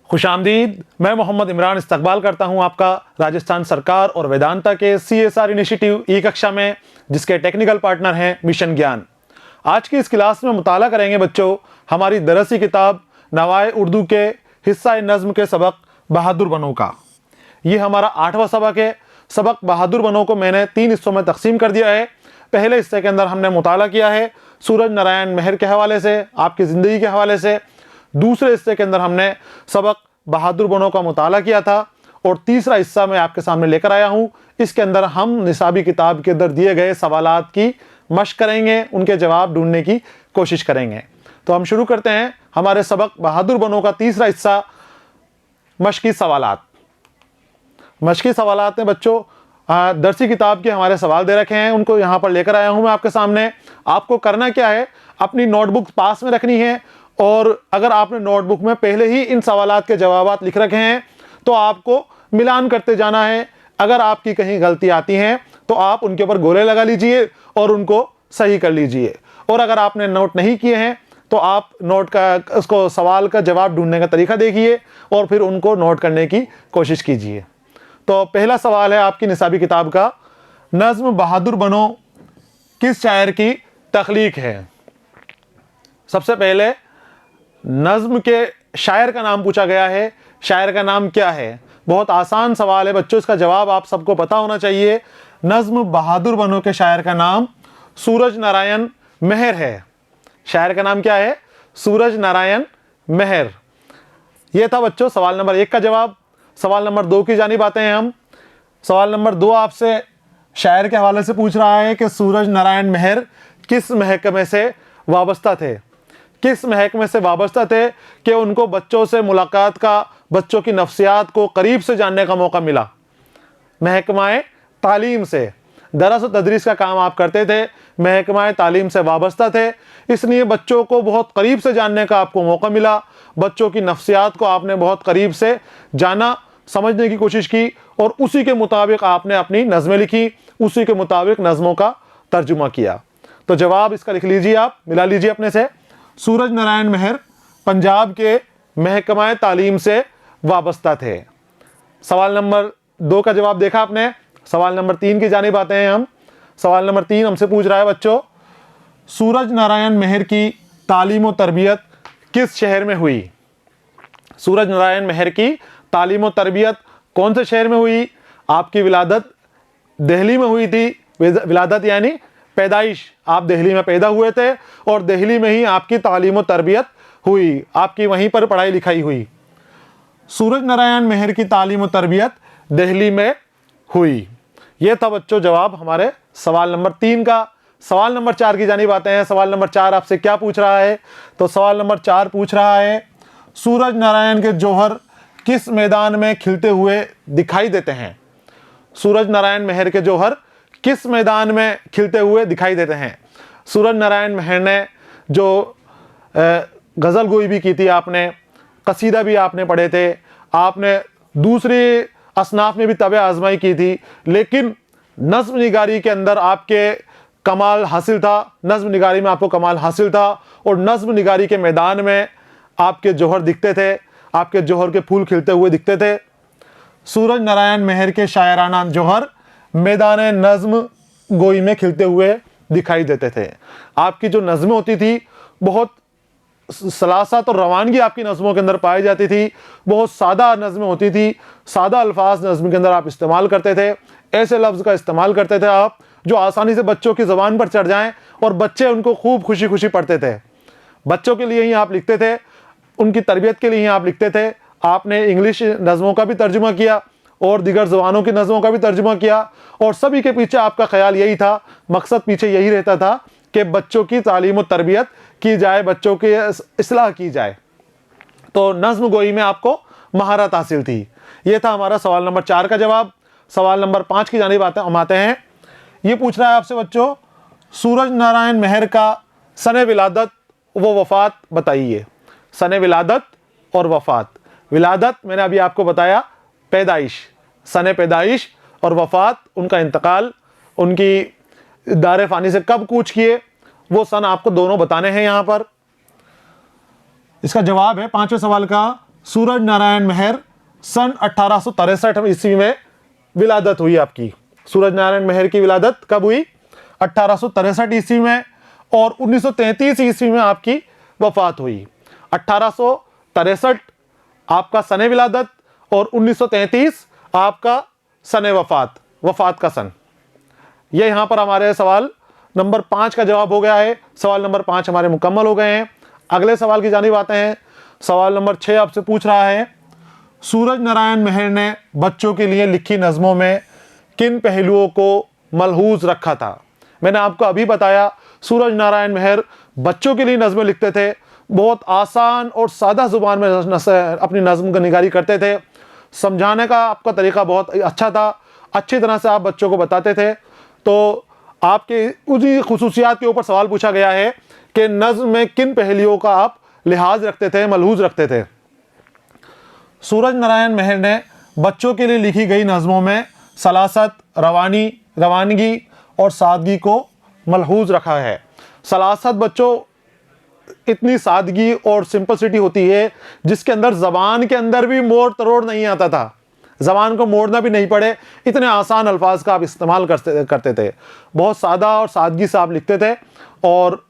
खुशामदीद। मैं मोहम्मद इमरान इस्तकबाल करता हूं आपका राजस्थान सरकार और वेदांता के CSR इनिशिएटिव ई कक्षा में, जिसके टेक्निकल पार्टनर हैं मिशन ज्ञान। आज की इस क्लास में मुताला करेंगे बच्चों हमारी दरसी किताब नवाए उर्दू के हिस्सा नज़्म के सबक बहादुर बनों का। ये हमारा 8वां सबक है। सबक बहादुर बनों को मैंने 3 हिस्सों में तकसीम कर दिया है। पहले हिस्से के अंदर हमने मुताला किया है सूरज नारायण मेहर के हवाले से, आपकी ज़िंदगी के हवाले से। दूसरे हिस्से के अंदर हमने सबक बहादुर बनों का मुताला किया था, और तीसरा हिस्सा मैं आपके सामने लेकर आया हूं। इसके अंदर हम निसाबी किताब के अंदर दिए गए सवालात की मशक करेंगे, उनके जवाब ढूंढने की कोशिश करेंगे। तो हम शुरू करते हैं हमारे सबक बहादुर बनों का तीसरा हिस्सा, मशकी सवालात। मशकी सवालात में बच्चों दरसी किताब के हमारे सवाल दे रखे हैं, उनको यहाँ पर लेकर आया हूँ मैं आपके सामने। आपको करना क्या है, अपनी नोटबुक पास में रखनी है, और अगर आपने नोटबुक में पहले ही इन सवालात के जवाब लिख रखे हैं तो आपको मिलान करते जाना है। अगर आपकी कहीं गलती आती हैं तो आप उनके ऊपर गोले लगा लीजिए और उनको सही कर लीजिए। और अगर आपने नोट नहीं किए हैं तो आप नोट का उसको सवाल का जवाब ढूंढने का तरीका देखिए और फिर उनको नोट करने की कोशिश कीजिए। तो पहला सवाल है आपकी निसाबी किताब का, नज़्म बहादुर बनो किस शायर की तख्लीक है। सबसे पहले नज़्म के शायर का नाम पूछा गया है। शायर का नाम क्या है? बहुत आसान सवाल है बच्चों, इसका जवाब आप सबको पता होना चाहिए। नज़्म बहादुर बनो के शायर का नाम सूरज नारायण मेहर है। शायर का नाम क्या है? सूरज नारायण मेहर। यह था बच्चों सवाल नंबर 1 का जवाब। सवाल नंबर 2 की जानिब आते हैं हम। सवाल नंबर 2 आपसे शायर के हवाले से पूछ रहा है कि सूरज नारायण मेहर किस महकमे से वाबस्ता थे। किस महकमे से वाबस्ता थे कि उनको बच्चों से मुलाकात का, बच्चों की नफ्सियात को करीब से जानने का मौका मिला। महकमाए तालीम से, दरस व तदरीस का काम आप करते थे, महकमाए तालीम से वाबस्ता थे, इसलिए बच्चों को बहुत करीब से जानने का आपको मौका मिला। बच्चों की नफ्सियात को आपने बहुत करीब से जाना, समझने की कोशिश की, और उसी के मुताबिक आपने अपनी नज़में लिखी, उसी के मुताबिक नज़मों का तर्जुमा किया। तो जवाब इसका लिख लीजिए, आप मिला लीजिए अपने से। सूरज नारायण मेहर पंजाब के महकमा तालीम से वाबस्ता थे। सवाल नंबर 2 का जवाब देखा आपने। सवाल नंबर 3 की जानिब आते हैं हम। सवाल नंबर 3 हमसे पूछ रहा है बच्चों, सूरज नारायण मेहर की तालीम व तरबियत किस शहर में हुई। सूरज नारायण मेहर की तालीम व तरबियत कौन से शहर में हुई? आपकी विलादत दिल्ली में हुई थी। विलादत यानी पैदाइश, आप दिल्ली में पैदा हुए थे और दिल्ली में ही आपकी तालीम व तरबियत हुई, आपकी वहीं पर पढ़ाई लिखाई हुई। सूरज नारायण मेहर की तालीम व तरबियत दिल्ली में हुई। यह था बच्चों जवाब हमारे सवाल नंबर 3 का। सवाल नंबर 4 की जानिब आते हैं। सवाल नंबर 4 आपसे क्या पूछ रहा है? तो सवाल नंबर 4 पूछ रहा है, सूरज नारायण के जौहर किस मैदान में खिलते हुए दिखाई देते हैं। सूरज नारायण मेहर के जौहर किस मैदान में खिलते हुए दिखाई देते हैं। सूरज नारायण मेहर ने जो गज़ल गोई भी की थी, आपने कसीदा भी आपने पढ़े थे, आपने दूसरी असनाफ में भी तबे आजमाई की थी, लेकिन नज़्म निगारी के अंदर आपके कमाल हासिल था। नज़्म निगारी में आपको कमाल हासिल था, और नज़्म निगारी के मैदान में आपके जौहर दिखते थे, आपके जौहर के फूल खिलते हुए दिखते थे। सूरज नारायण मेहर के शायराना जौहर मैदान नज़्म गोई में खिलते हुए दिखाई देते थे। आपकी जो नज़में होती थी बहुत सलासत और रवानगी आपकी नज़मों के अंदर पाई जाती थी। बहुत सादा नज़में होती थी, सादा अल्फाज नज़म के अंदर आप इस्तेमाल करते थे। ऐसे लफ्ज़ का इस्तेमाल करते थे आप जो आसानी से बच्चों की ज़बान पर चढ़ जाएं और बच्चे उनको खूब खुशी खुशी पढ़ते थे। बच्चों के लिए ही आप लिखते थे, उनकी तरबियत के लिए ही आप लिखते थे। आपने इंग्लिश नज़मों का भी तर्जुमा किया और दीगर ज़बानों की नज़मों का भी तर्जुमा किया, और सभी के पीछे आपका ख्याल यही था, मकसद पीछे यही रहता था कि बच्चों की तालीम व तरबियत की जाए, बच्चों की इस्लाह की जाए। तो नज़्म गोई में आपको महारत हासिल थी। ये था हमारा सवाल नंबर 4 का जवाब। सवाल नंबर 5 की जानिब आते हैं। ये पूछ रहा है आपसे बच्चों, सूरज नारायण मेहर का सने विलादत व वफ़ात बताइए। सने विलादत और वफ़ात। विलादत मैंने अभी आपको बताया, पैदाइश, सने पैदाइश, और वफ़ात उनका इंतकाल, उनकी दार फ़ानी से कब कूच किए, वो सन आपको दोनों बताने हैं यहाँ पर। इसका जवाब है 5वें सवाल का, सूरज नारायण मेहर सन 1863 ईस्वी में विलादत हुई आपकी। सूरज नारायण मेहर की विलादत कब हुई? 1863 ईस्वी में, और 1933 ईस्वी में आपकी वफात हुई। 1863 आपका सने विलादत और 1933 आपका सने वफात का सन। ये यहां पर हमारे सवाल नंबर 5 का जवाब हो गया है। सवाल नंबर 5 हमारे मुकम्मल हो गए हैं। अगले सवाल की जानिब आते हैं। सवाल नंबर 6 आपसे पूछ रहा है, सूरज नारायण मेहर ने बच्चों के लिए लिखी नज़मों में किन पहलुओं को मलहूज रखा था? मैंने आपको अभी बताया, सूरज नारायण मेहर बच्चों के लिए नज़में लिखते थे। बहुत आसान और सादा ज़ुबान में अपनी नज़्म निगारी करते थे। समझाने का आपका तरीका बहुत अच्छा था, अच्छी तरह से आप बच्चों को बताते थे। तो आपके उसी खुसूसियात के ऊपर सवाल पूछा गया है कि नज़्म में किन पहलुओं का आप लिहाज रखते थे, मलहूज रखते थे। सूरज नारायण मेहर ने बच्चों के लिए लिखी गई नज़मों में सलासत, रवानगी और सादगी को मलहूज रखा है। सलासत बच्चों इतनी सादगी और सिंपलिसिटी होती है जिसके अंदर ज़बान के अंदर भी मोड़ तरोड़ नहीं आता था, ज़बान को मोड़ना भी नहीं पड़े, इतने आसान अल्फाज का आप इस्तेमाल करते थे। बहुत सादा और सादगी से आप लिखते थे और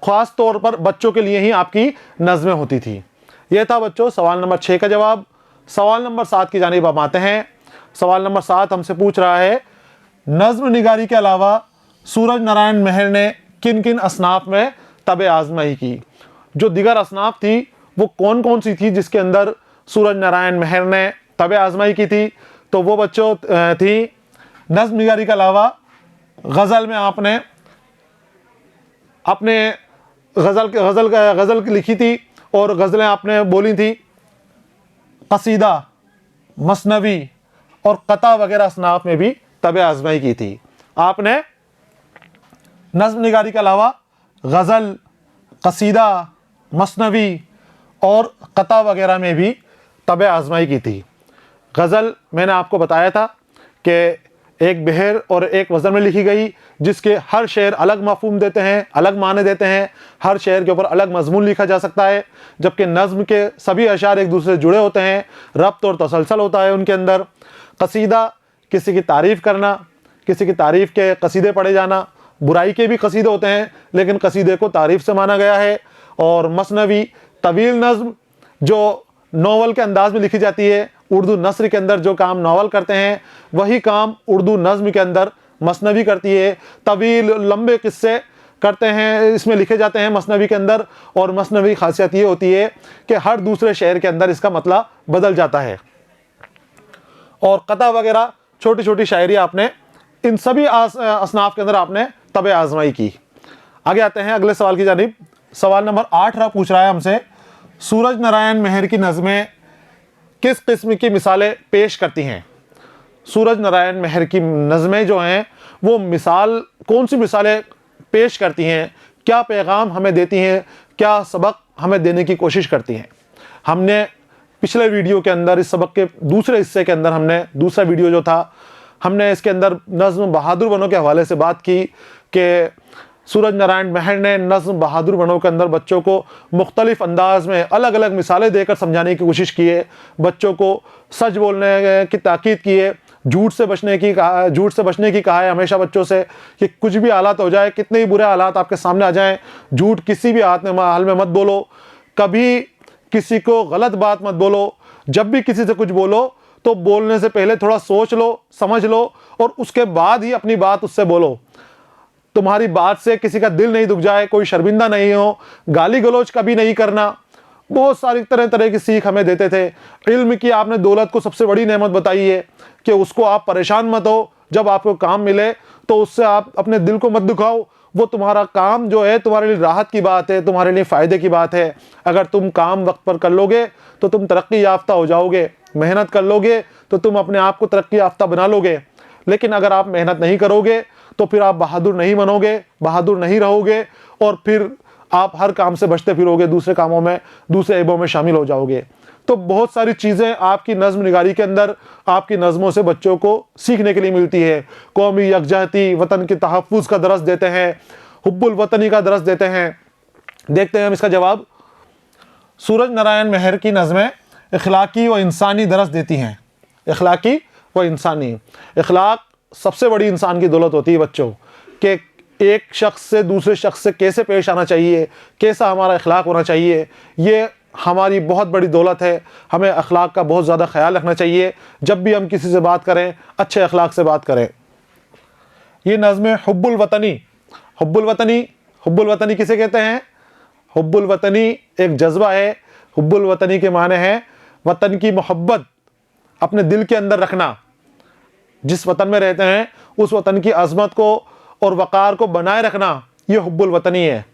ख़ास तौर पर बच्चों के लिए ही आपकी नज़में होती थी। यह था बच्चों सवाल नंबर 6 का जवाब। सवाल नंबर 7 की जानिब हम आते हैं। सवाल नंबर 7 हमसे पूछ रहा है, नज़्म निगारी के अलावा सूरज नारायण मेहर ने किन किन असनाफ में तब आज़माई की? जो दिगर असनाफ थी वो कौन कौन सी थी जिसके अंदर सूरज नारायण मेहर ने तब आज़माई की थी? तो वो बच्चों थी, नज़्म निगारी के अलावा गज़ल में आपने अपने गज़ल लिखी थी और गज़लें आपने बोली थी। कसीदा, मसनवी और कता वगैरह असनाफ में भी तब आज़माई की थी। आपने नज़्म निगारी के अलावा गज़ल, कसीदा, मसनवी और कता वगैरह में भी तब आज़माई की थी। गज़ल मैंने आपको बताया था कि एक बहर और एक वज़न में लिखी गई, जिसके हर शेर अलग मफ़हूम देते हैं, अलग माने देते हैं, हर शेर के ऊपर अलग मज़मून लिखा जा सकता है। जबकि नज़्म के सभी अशार एक दूसरे से जुड़े होते हैं, रब्त और तसलसल होता है उनके अंदर। कसीदा किसी की तारीफ़ करना, किसी की तारीफ़ के कसीदे पढ़े जाना, बुराई के भी कसीदे होते हैं लेकिन कसीदे को तारीफ़ से माना गया है। और मसनवी तवील नज़्म जो नावल के अंदाज़ में लिखी जाती है, उर्दू नस्र के अंदर जो काम नावल करते हैं वही काम उर्दू नज़्म के अंदर मसनवी करती है। तवील लंबे किस्से करते हैं, इसमें लिखे जाते हैं मसनवी के अंदर। और मसनवी खासियत ये होती है कि हर दूसरे शेर के अंदर इसका मतलब बदल जाता है। और कता वगैरह छोटी छोटी शायरी आपने इन सभी असनाफ के अंदर आपने तब आज़माई की। आगे आते हैं अगले सवाल की जानिब। सवाल नंबर 8 पूछ रहा है हमसे, सूरज नारायण मेहर की नज़में किस किस्म की मिसालें पेश करती हैं? सूरज नारायण मेहर की नज़में जो हैं वो कौन सी मिसालें पेश करती हैं, क्या पैगाम हमें देती हैं, क्या सबक हमें देने की कोशिश करती हैं? हमने पिछले वीडियो के अंदर, इस सबक के दूसरे हिस्से के अंदर, हमने दूसरा वीडियो जो था हमने इसके अंदर नज़्म बहादुर बनों के हवाले से बात की कि सूरज नारायण मेहर ने नज़्म बहादुर बनों के अंदर बच्चों को मुख्तलिफ़ अंदाज में अलग अलग मिसालें देकर समझाने की कोशिश की है, बच्चों को सच बोलने की ताकीद की है, झूठ से बचने की कहा है हमेशा बच्चों से कि कुछ भी हालात हो जाए, कितने ही बुरे हालात आपके सामने आ जाएं, झूठ किसी भी हाल में मत बोलो, कभी किसी को गलत बात मत बोलो। जब भी किसी से कुछ बोलो तो बोलने से पहले थोड़ा सोच लो, समझ लो और उसके बाद ही अपनी बात उससे बोलो। तुम्हारी बात से किसी का दिल नहीं दुख जाए, कोई शर्मिंदा नहीं हो, गाली गलौज कभी नहीं करना। बहुत सारी तरह तरह की सीख हमें देते थे। इल्म की आपने दौलत को सबसे बड़ी नेमत बताई है कि उसको आप परेशान मत हो, जब आपको काम मिले तो उससे आप अपने दिल को मत दुखाओ। वो तुम्हारा काम जो है तुम्हारे लिए राहत की बात है, तुम्हारे लिए फ़ायदे की बात है। अगर तुम काम वक्त पर कर लोगे तो तुम तरक्की याफ्ता हो जाओगे, मेहनत कर लोगे तो तुम अपने आप को तरक्की याफ्ता बना लोगे। लेकिन अगर आप मेहनत नहीं करोगे तो फिर आप बहादुर नहीं बनोगे, बहादुर नहीं रहोगे और फिर आप हर काम से बचते फिरोगे, दूसरे कामों में, दूसरे ऐबों में शामिल हो जाओगे। तो बहुत सारी चीज़ें आपकी नज़्म निगारी के अंदर, आपकी नज़मों से बच्चों को सीखने के लिए मिलती है। कौमी यकजहती, वतन के तहफ़्फ़ुज़ का दरस देते हैं, हुब्बुल वतनी का दरस देते हैं। देखते हैं हम इसका जवाब। सूरज नारायण मेहर की नज़में इखलाकी व इंसानी दरस देती हैं। इखलाकी व इंसानी, इखलाक सबसे बड़ी इंसान की दौलत होती है बच्चों, कि एक शख्स से दूसरे शख्स से कैसे पेश आना चाहिए, कैसा हमारा इखलाक होना चाहिए, ये हमारी बहुत बड़ी दौलत है। हमें अखलाक का बहुत ज़्यादा ख्याल रखना चाहिए। जब भी हम किसी से बात करें, अच्छे अखलाक से बात करें। ये नज़्म हुब्बुल वतनी, हुब्बुल वतनी, हुब्बुल वतनी किसे कहते हैं? हुब्बुल वतनी एक जज्बा है। हुब्बुल वतनी के माने हैं वतन की मोहब्बत अपने दिल के अंदर रखना। जिस वतन में रहते हैं उस वतन की अज़मत को और वक़ार को बनाए रखना, ये हुब्बुल वतनी है।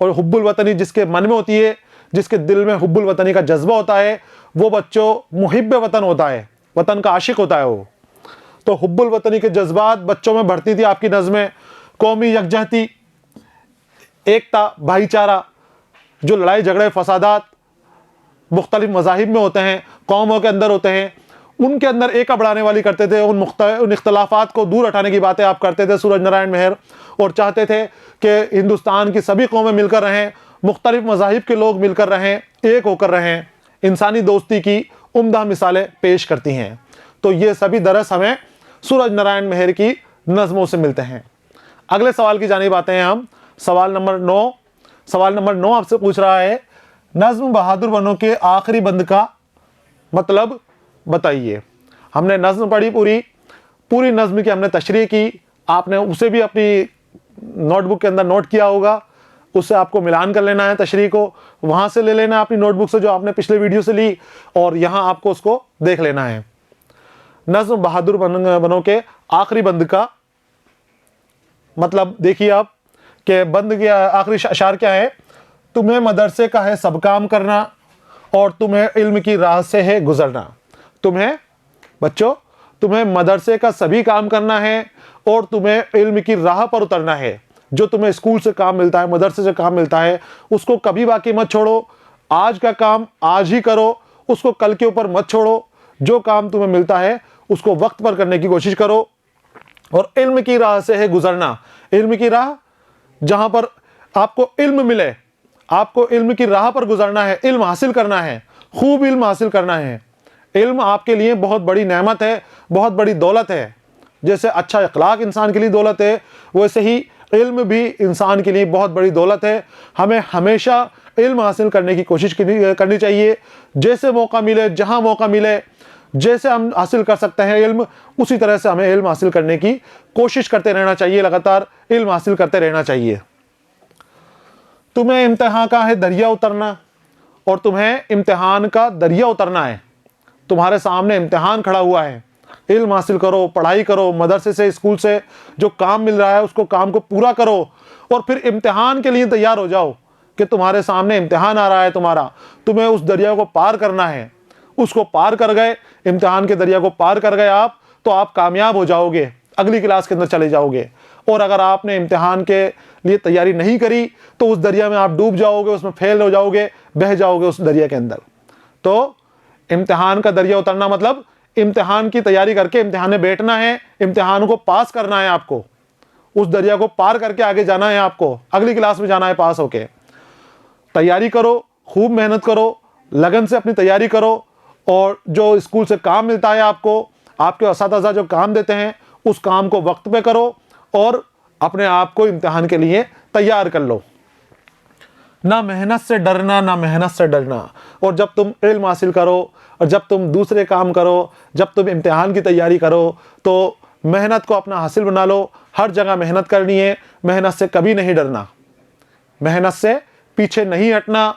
और हुब्बुल वतनी जिसके मन में होती है, जिसके दिल में हुब्बुल वतनी का जज्बा होता है, वो बच्चों मुहिब्ब वतन होता है, वतन का आशिक होता है वो। तो हुब्बुल वतनी के जज्बात बच्चों में बढ़ती थी आपकी नज़में। कौमी यकजहती, एकता, भाईचारा, जो लड़ाई झगड़े फसादात मुख्तलिफ मज़ाहिब में होते हैं, कौमों के अंदर होते हैं, उनके अंदर एका बढ़ाने वाली करते थे। उन इख्तलाफात को दूर हटाने की बातें आप करते थे सूरज नारायण मेहर, और चाहते थे कि हिंदुस्तान की सभी कौमें मिलकर रहें, मुख्तलिफ मज़ाहिब के लोग मिलकर रहें, एक होकर रहें। इंसानी दोस्ती की उम्दा मिसालें पेश करती हैं। तो ये सभी दरस हमें सूरज नारायण मेहर की नज़मों से मिलते हैं। अगले सवाल की जानिब आते हैं हम। सवाल नंबर 9। सवाल नंबर 9 आपसे पूछ रहा है, नज़्म बहादुर बनो के आखिरी बंद का मतलब बताइए। हमने नज़्म पढ़ी, पूरी नज़्म की हमने तशरीह की। आपने उसे भी अपनी नोटबुक के अंदर नोट किया होगा, उससे आपको मिलान कर लेना है, तशरीह को वहाँ से ले लेना है अपनी नोटबुक से जो आपने पिछले वीडियो से ली, और यहाँ आपको उसको देख लेना है। नज़्म बहादुर बनो के आखिरी बंद का मतलब देखिए आप, कि बंद के आखिरी अशार क्या है? तुम्हें मदरसे का है सब काम करना, और तुम्हें इल्म की राह से है गुजरना। तुम्हें बच्चों, तुम्हें मदरसे का सभी काम करना है और तुम्हें इल्म की राह पर उतरना है। जो तुम्हें स्कूल से काम मिलता है, मदरसे से काम मिलता है, उसको कभी बाकी मत छोड़ो। आज का काम आज ही करो, उसको कल के ऊपर मत छोड़ो। जो काम तुम्हें मिलता है उसको वक्त पर करने की कोशिश करो। और इल्म की राह से है गुजरना। इल्म की राह, जहां पर आपको इल्म मिले, आपको इल्म की राह पर गुजरना है, इल्म हासिल करना है, खूब इल्म हासिल करना है। इल्म आपके लिए बहुत बड़ी नेमत है, बहुत बड़ी दौलत है। जैसे अच्छा अखलाक इंसान के लिए दौलत है, वैसे ही इल्म भी इंसान के लिए बहुत बड़ी दौलत है। हमें हमेशा इल्म हासिल करने की कोशिश करनी चाहिए। जैसे मौका मिले, जहाँ मौका मिले, जैसे हम हासिल कर सकते हैं इल्म, उसी तरह से हमें इल्म हासिल करने की कोशिश करते रहना चाहिए। लगातार इल्म हासिल करते रहना चाहिए। तुम्हें इम्तिहान का है दरिया उतरना, और तुम्हें इम्तिहान का दरिया उतरना है। तुम्हारे सामने इम्तिहान खड़ा हुआ है। इल्म हासिल करो, पढ़ाई करो, मदरसे से, स्कूल से जो काम मिल रहा है उसको काम को पूरा करो, और फिर इम्तिहान के लिए तैयार हो जाओ कि तुम्हारे सामने इम्तिहान आ रहा है तुम्हारा। तुम्हें उस दरिया को पार करना है। उसको पार कर गए, इम्तिहान के दरिया को पार कर गए आप, तो आप कामयाब हो जाओगे, अगली क्लास के अंदर चले जाओगे। और अगर आपने इम्तिहान के लिए तैयारी नहीं करी तो उस दरिया में आप डूब जाओगे, उसमें फेल हो जाओगे, बह जाओगे उस दरिया के अंदर। तो इम्तिहान का दरिया उतरना मतलब इम्तिहान की तैयारी करके इम्तिहान में बैठना है, इम्तिहान को पास करना है आपको, उस दरिया को पार करके आगे जाना है आपको, अगली क्लास में जाना है पास होके। तैयारी करो, खूब मेहनत करो, लगन से अपनी तैयारी करो, और जो स्कूल से काम मिलता है आपको, आपके असातिज़ा जो काम देते हैं, उस काम को वक्त पे करो और अपने आप को इम्तिहान के लिए तैयार कर लो। ना मेहनत से डरना, ना मेहनत से डरना। और जब तुम इल्म हासिल करो, और जब तुम दूसरे काम करो, जब तुम इम्तिहान की तैयारी करो, तो मेहनत को अपना हासिल बना लो। हर जगह मेहनत करनी है, मेहनत से कभी नहीं डरना, मेहनत से पीछे नहीं हटना।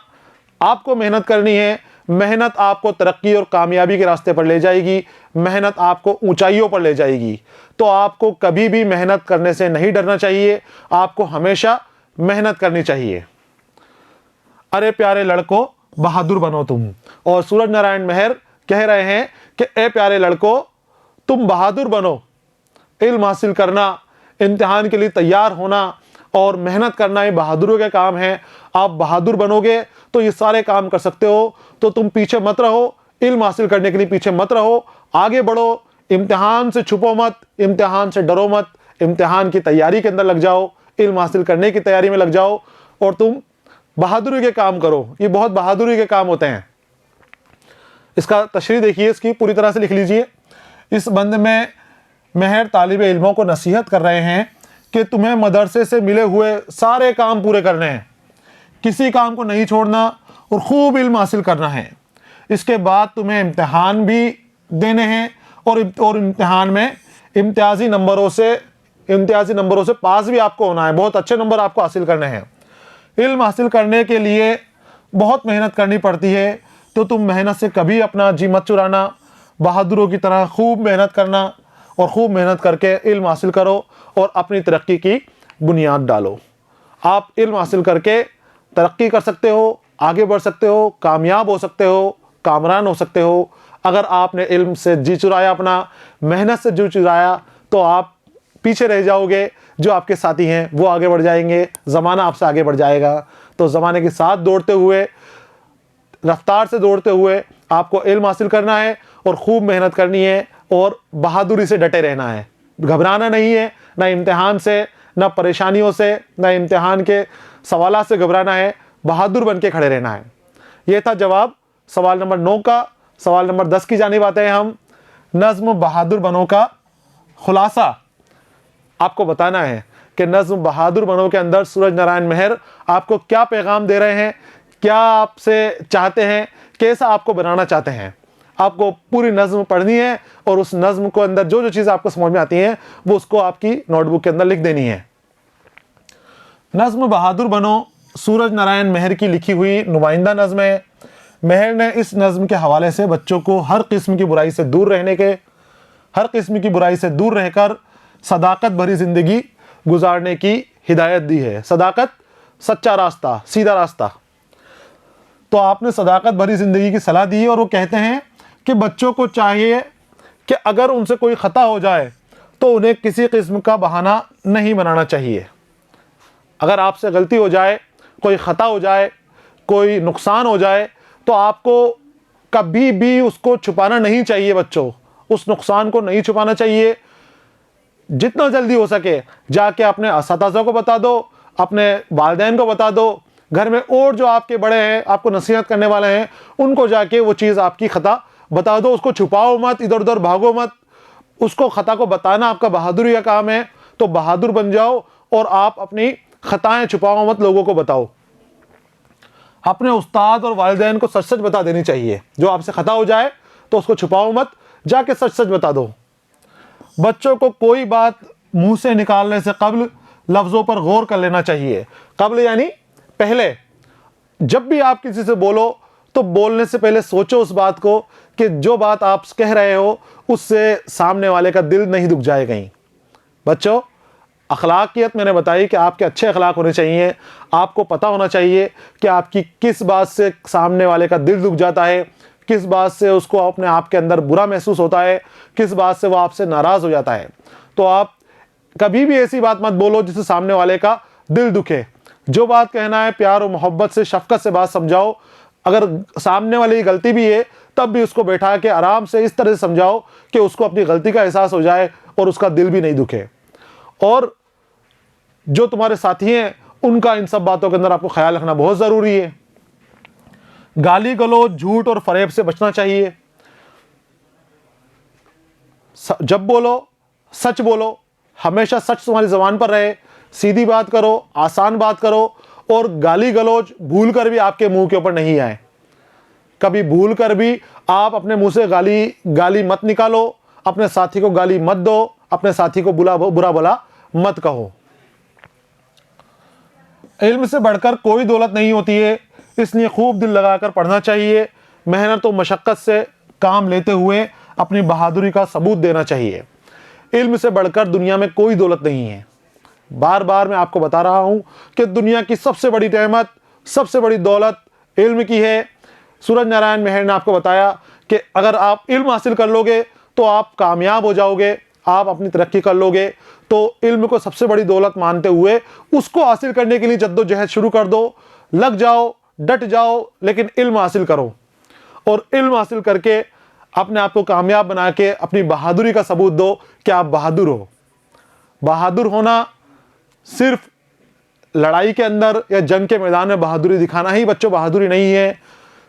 आपको मेहनत करनी है। मेहनत आपको तरक्की और कामयाबी के रास्ते पर ले जाएगी, मेहनत आपको ऊंचाइयों पर ले जाएगी। तो आपको कभी भी मेहनत करने से नहीं डरना चाहिए, आपको हमेशा मेहनत करनी चाहिए। अरे प्यारे लड़कों, बहादुर बनो तुम। और सूरज नारायण मेहर कह रहे हैं कि ए प्यारे लड़कों, तुम बहादुर बनो। इल्म हासिल करना, इम्तिहान के लिए तैयार होना और मेहनत करना, ये बहादुरों के काम है। आप बहादुर बनोगे तो ये सारे काम कर सकते हो। तो तुम पीछे मत रहो, इल्म हासिल करने के लिए पीछे मत रहो, आगे बढ़ो। इम्तिहान से छुपो मत, इम्तिहान से डरो मत, इम्तिहान की तैयारी के अंदर लग जाओ, इल्म हासिल करने की तैयारी में लग जाओ, और तुम बहादुरी के काम करो। ये बहुत बहादुरी के काम होते हैं। इसका तशरीह देखिए, इसकी पूरी तरह से लिख लीजिए। इस बंद में महर तालिब इल्मों को नसीहत कर रहे हैं कि तुम्हें मदरसे से मिले हुए सारे काम पूरे करने हैं, किसी काम को नहीं छोड़ना और खूब इल्म हासिल करना है। इसके बाद तुम्हें इम्तिहान भी देने हैं और इम्तिहान में इम्तियाजी नंबरों से पास भी आपको होना है। बहुत अच्छे नंबर आपको हासिल करने हैं। इल्म हासिल करने के लिए बहुत मेहनत करनी पड़ती है, तो तुम मेहनत से कभी अपना जी मत चुराना। बहादुरों की तरह खूब मेहनत करना और खूब मेहनत करके इल्म हासिल करो और अपनी तरक्की की बुनियाद डालो। आप इल्म हासिल करके तरक्की कर सकते हो, आगे बढ़ सकते हो, कामयाब हो सकते हो, कामरान हो सकते हो। अगर आपने इल्म से जी चुराया, अपना मेहनत से जी चुराया, तो आप पीछे रह जाओगे। जो आपके साथी हैं वो आगे बढ़ जाएंगे, ज़माना आपसे आगे बढ़ जाएगा। तो ज़माने के साथ दौड़ते हुए, रफ्तार से दौड़ते हुए आपको इल्म हासिल करना है और खूब मेहनत करनी है और बहादुरी से डटे रहना है। घबराना नहीं है, ना इम्तिहान से, ना परेशानियों से, ना इम्तिहान के सवालात से घबराना है। बहादुर बन के खड़े रहना है। ये था जवाब सवाल नंबर 9 का। सवाल नंबर 10 की जानिब आते हैं हम। नज़्म बहादुर बनो का खुलासा आपको बताना है कि नज़्म बहादुर बनो के अंदर सूरज नारायण मेहर आपको क्या पैगाम दे रहे हैं, क्या आपसे चाहते हैं, कैसा आपको बनाना चाहते हैं। आपको पूरी नज़्म पढ़नी है और उस नज़्म को अंदर जो जो चीज़ आपको समझ में आती हैं वो उसको आपकी नोटबुक के अंदर लिख देनी है। नज़्म बहादुर बनो सूरज नारायण मेहर की लिखी हुई नुमाइंदा नज़्म है। मेहर ने इस नज़्म के हवाले से बच्चों को हर किस्म की बुराई से दूर रहकर सदाकत भरी ज़िंदगी गुजारने की हिदायत दी है। सदाकत, सच्चा रास्ता, सीधा रास्ता। तो आपने सदाकत भरी ज़िंदगी की सलाह दी है और वो कहते हैं कि बच्चों को चाहिए कि अगर उनसे कोई ख़ता हो जाए तो उन्हें किसी किस्म का बहाना नहीं बनाना चाहिए। अगर आपसे गलती हो जाए, कोई ख़ता हो जाए, कोई नुकसान हो जाए, तो आपको कभी भी उसको छुपाना नहीं चाहिए। बच्चों, उस नुकसान को नहीं छुपाना चाहिए। जितना जल्दी हो सके जाके अपने असातिज़ा को बता दो, अपने वालिदैन को बता दो, घर में और जो आपके बड़े हैं, आपको नसीहत करने वाले हैं, उनको जाके वो चीज़ आपकी ख़ता बता दो। उसको छुपाओ मत, इधर उधर भागो मत। उसको ख़ता को बताना आपका बहादुरी का काम है। तो बहादुर बन जाओ और आप अपनी ख़ताएँ छुपाओ मत, लोगों को बताओ। अपने उस्ताद और वालिदैन को सच सच बता देनी चाहिए। जो आपसे ख़ता हो जाए तो उसको छुपाओ मत, जाके सच सच बता दो। बच्चों को कोई बात मुंह से निकालने से कब्ल लफ्ज़ों पर गौर कर लेना चाहिए। कब्ल यानी पहले। जब भी आप किसी से बोलो तो बोलने से पहले सोचो उस बात को कि जो बात आप कह रहे हो उससे सामने वाले का दिल नहीं दुख जाए कहीं। बच्चों, अखलाकियत मैंने बताई कि आपके अच्छे अखलाक होने चाहिए। आपको पता होना चाहिए कि आपकी किस बात से सामने वाले का दिल दुख जाता है, किस बात से उसको अपने आप के अंदर बुरा महसूस होता है, किस बात से वो आपसे नाराज़ हो जाता है। तो आप कभी भी ऐसी बात मत बोलो जिससे सामने वाले का दिल दुखे। जो बात कहना है प्यार और मोहब्बत से, शफकत से बात समझाओ। अगर सामने वाले की गलती भी है तब भी उसको बैठा के आराम से इस तरह से समझाओ कि उसको अपनी गलती का एहसास हो जाए और उसका दिल भी नहीं दुखे। और जो तुम्हारे साथी हैं उनका इन सब बातों के अंदर आपको ख्याल रखना बहुत ज़रूरी है। गाली गलौज, झूठ और फरेब से बचना चाहिए। जब बोलो सच बोलो, हमेशा सच तुम्हारी ज़बान पर रहे। सीधी बात करो, आसान बात करो और गाली गलौज भूल कर भी आपके मुंह के ऊपर नहीं आए। कभी भूल कर भी आप अपने मुंह से गाली मत निकालो, अपने साथी को गाली मत दो, अपने साथी को बुरा भला मत कहो। इल्म से बढ़कर कोई दौलत नहीं होती है, इसलिए खूब दिल लगाकर पढ़ना चाहिए। मेहनत और मशक्क़त से काम लेते हुए अपनी बहादुरी का सबूत देना चाहिए। इल्म से बढ़कर दुनिया में कोई दौलत नहीं है। बार बार मैं आपको बता रहा हूँ कि दुनिया की सबसे बड़ी नेमत, सबसे बड़ी दौलत इल्म की है। सूरज नारायण मेहर ने आपको बताया कि अगर आप इल्म हासिल कर लोगे तो आप कामयाब हो जाओगे, आप अपनी तरक्की कर लोगे। तो इल्म को सबसे बड़ी दौलत मानते हुए उसको हासिल करने के लिए जद्दोजहद शुरू कर दो। लग जाओ, डट जाओ, लेकिन इल्म हासिल करो और इल्म हासिल करके अपने आप को कामयाब बना के अपनी बहादुरी का सबूत दो कि आप बहादुर हो। बहादुर होना सिर्फ लड़ाई के अंदर या जंग के मैदान में बहादुरी दिखाना ही बच्चों बहादुरी नहीं है।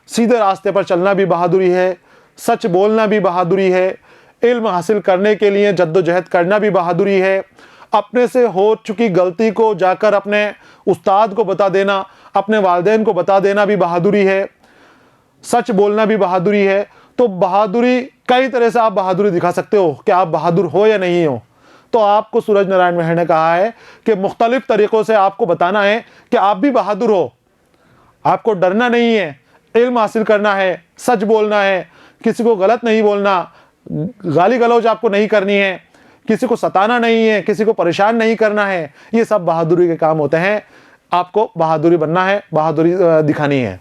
सीधे रास्ते पर चलना भी बहादुरी है, सच बोलना भी बहादुरी है, इल्म हासिल करने के लिए जद्दोजहद करना भी बहादुरी है, अपने से हो चुकी गलती को जाकर अपने उस्ताद को बता देना, अपने वालिदैन को बता देना भी बहादुरी है, सच बोलना भी बहादुरी है। तो बहादुरी कई तरह से आप बहादुरी दिखा सकते हो कि आप बहादुर हो या नहीं हो। तो आपको सूरज नारायण मेहर ने कहा है कि मुख्तलिफ तरीक़ों से आपको बताना है कि आप भी बहादुर हो, आपको डरना नहीं है, इल्म हासिल करना है, सच बोलना है, किसी को गलत नहीं बोलना, गाली गलौज आपको नहीं करनी है, किसी को सताना नहीं है, किसी को परेशान नहीं करना है। ये सब बहादुरी के काम होते हैं। आपको बहादुरी बनना है, बहादुरी दिखानी है।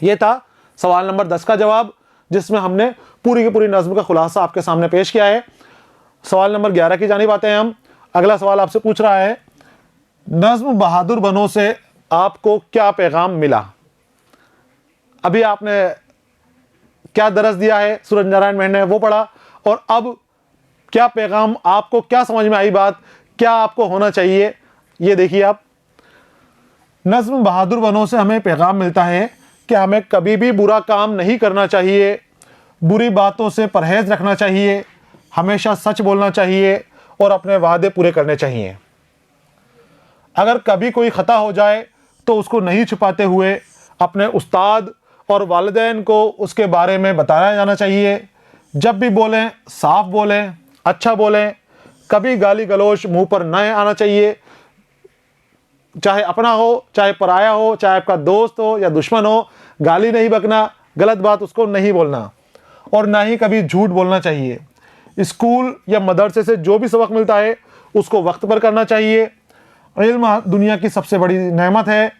ये था सवाल नंबर 10 का जवाब, जिसमें हमने पूरी की पूरी नज़्म का खुलासा आपके सामने पेश किया है। सवाल नंबर 11 की जानिब आते हैं हम। अगला सवाल आपसे पूछ रहा है, नज़्म बहादुर बनो से आपको क्या पैगाम मिला? अभी आपने क्या दरस दिया है सूरज नारायण मेहर ने वो पढ़ा, और अब क्या पैगाम आपको, क्या समझ में आई बात, क्या आपको होना चाहिए, ये देखिए आप। नज़्म बहादुर बनो से हमें पैगाम मिलता है कि हमें कभी भी बुरा काम नहीं करना चाहिए, बुरी बातों से परहेज़ रखना चाहिए, हमेशा सच बोलना चाहिए और अपने वादे पूरे करने चाहिए। अगर कभी कोई ख़ता हो जाए तो उसको नहीं छुपाते हुए अपने उस्ताद और वालिदैन को उसके बारे में बताया जाना चाहिए। जब भी बोलें साफ बोलें, अच्छा बोलें, कभी गाली गलौज मुंह पर न आना चाहिए, चाहे अपना हो चाहे पराया हो, चाहे आपका दोस्त हो या दुश्मन हो, गाली नहीं बकना, गलत बात उसको नहीं बोलना, और ना ही कभी झूठ बोलना चाहिए। स्कूल या मदरसे से जो भी सबक मिलता है उसको वक्त पर करना चाहिए। इल्म दुनिया की सबसे बड़ी नेमत है,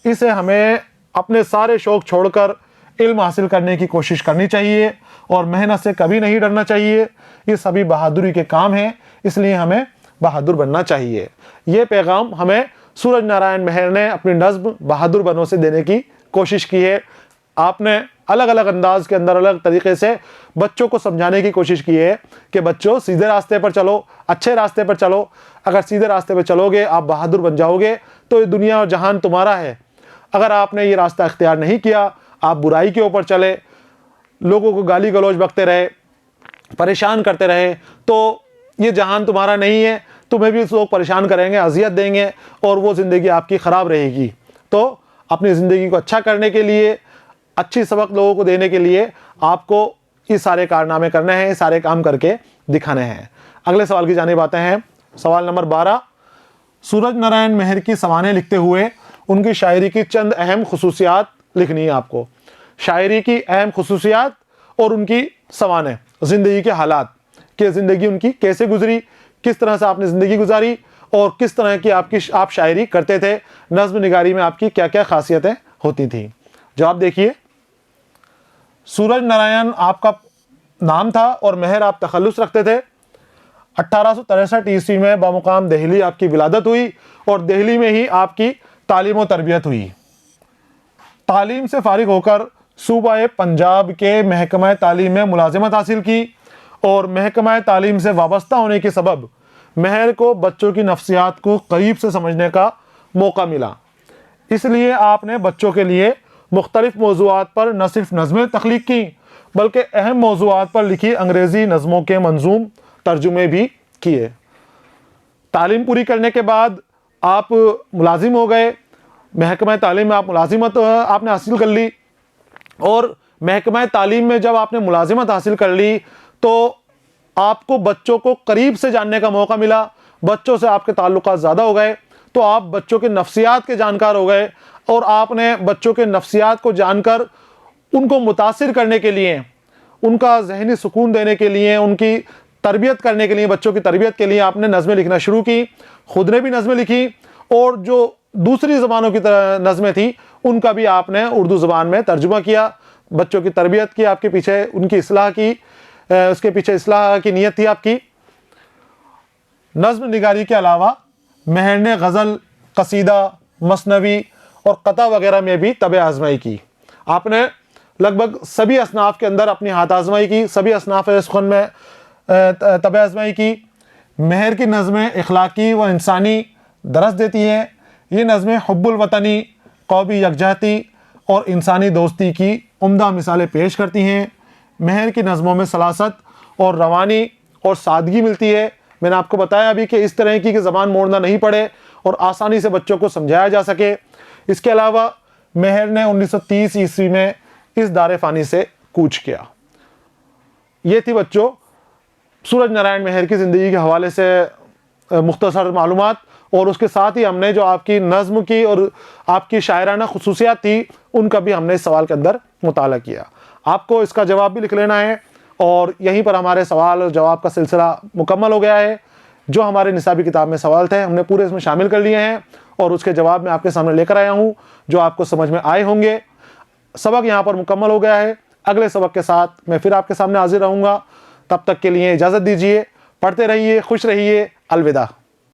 इसे हमें अपने सारे शौक़ छोड़कर इल्म हासिल करने की कोशिश करनी चाहिए और मेहनत से कभी नहीं डरना चाहिए। ये सभी बहादुरी के काम हैं, इसलिए हमें बहादुर बनना चाहिए। ये पैगाम हमें सूरज नारायण मेहर ने अपनी नज़्म बहादुर बनो से देने की कोशिश की है। आपने अलग अलग अंदाज के अंदर अलग तरीक़े से बच्चों को समझाने की कोशिश की है कि बच्चों सीधे रास्ते पर चलो, अच्छे रास्ते पर चलो। अगर सीधे रास्ते पर चलोगे आप बहादुर बन जाओगे, तो ये दुनिया और जहान तुम्हारा है। अगर आपने ये रास्ता इख्तियार नहीं किया, आप बुराई के ऊपर चले, लोगों को गाली गलौज बकते रहे, परेशान करते रहे, तो ये जहान तुम्हारा नहीं है, तुम्हें भी लोग परेशान करेंगे, अजियत देंगे और वो ज़िंदगी आपकी ख़राब रहेगी। तो अपनी ज़िंदगी को अच्छा करने के लिए, अच्छी सबक लोगों को देने के लिए आपको ये सारे कारनामे करने हैं, ये सारे काम करके दिखाने हैं। अगले सवाल की जानिब आते हैं। सवाल नंबर 12, सूरज नारायण मेहर की सवानें लिखते हुए उनकी शायरी की चंद अहम खुसूसियात लिखनी है आपको। शायरी की अहम खुसूसियात और उनकी सवानें, ज़िंदगी के हालात, कि ज़िंदगी उनकी कैसे गुजरी, किस तरह से आपने ज़िंदगी गुजारी और किस तरह की आप शायरी करते थे, नज़्म निगारी में आपकी क्या क्या खासियतें होती थी। जवाब देखिए, सूरज नारायण आपका नाम था और मेहर आप तखल्लुस रखते थे। 1863 ईस्वी में बामुकाम दिल्ली आपकी विलादत हुई और दिल्ली में ही आपकी तालीम व तरबियत हुई। तालीम से फारिग होकर सूबा पंजाब के महकमा तालीम में मुलाजिमत हासिल की और महकमा तालीम से वाबस्ता होने के सबब मेहर को बच्चों की नफ्सियात को करीब से समझने का मौका मिला। इसलिए आपने बच्चों के लिए मुख्तलिफ मौज़ूआत पर न सिर्फ नज़में तख्लीक की, बल्कि अहम मौज़ूआत पर लिखी अंग्रेज़ी नज़मों के मंजूम तर्जुमे भी किए। तालीम पूरी करने के बाद आप मुलाजिम हो गए, महकमा तालीम में आप मुलाजिमत आपने हासिल कर ली, और महकमा तालीम में जब आपने मुलाजिमत हासिल कर ली तो आपको बच्चों को करीब से जानने का मौका मिला, बच्चों से आपके ताल्लुकात ज़्यादा हो गए, तो आप बच्चों के नफ्सियात के जानकार हो गए और आपने बच्चों के नफ्सियात को जानकर उनको मुतासिर करने के लिए, उनका जहनी सुकून देने के लिए, उनकी तरबियत करने के लिए, बच्चों की तरबियत के लिए आपने नज़में लिखना शुरू की। खुद ने भी नज़में लिखी और जो दूसरी ज़बानों की नज़में थी उनका भी आपने उर्दू ज़बान में तर्जुमा किया। बच्चों की तरबियत की आपके पीछे, उनकी इस्लाह की, उसके पीछे इस्लाह की नीयत थी आपकी। नज़्म निगारी के अलावा मेहर ने गज़ल, कसीदा, मसनवी और कता वगैरह में भी तब आज़माई की। आपने लगभग सभी असनाफ़ के अंदर अपनी हाथ आज़माई की, सभी असनाफ़ सुखन में तब आज़माई की। मेहर की नज़में इखलाकी व इंसानी दरस देती हैं। ये नज़में हुब्बुल वतनी, कौमी यकजहती और इंसानी दोस्ती की उम्दा मिसालें पेश करती हैं। महर की नज़मों में सलासत और रवानी और सादगी मिलती है। मैंने आपको बताया अभी कि इस तरह की कि ज़बान मोड़ना नहीं पड़े और आसानी से बच्चों को समझाया जा सके। इसके अलावा महर ने 1930 ईस्वी में इस दारे फ़ानी से कूच किया। ये थी बच्चों सूरज नारायण महर की ज़िंदगी के हवाले से मुख्तसर मालूमात, और उसके साथ ही हमने जो आपकी नज़्म की और आपकी शायराना खुसूसियात थी उनका भी हमने इस सवाल के अंदर मुताला किया। आपको इसका जवाब भी लिख लेना है और यहीं पर हमारे सवाल और जवाब का सिलसिला मुकम्मल हो गया है। जो हमारे निसाबी किताब में सवाल थे हमने पूरे इसमें शामिल कर लिए हैं और उसके जवाब मैं आपके सामने लेकर आया हूँ जो आपको समझ में आए होंगे। सबक यहाँ पर मुकम्मल हो गया है। अगले सबक के साथ मैं फिर आपके सामने हाजिर रहूँगा। तब तक के लिए इजाज़त दीजिए। पढ़ते रहिए, खुश रहिए। अलविदा।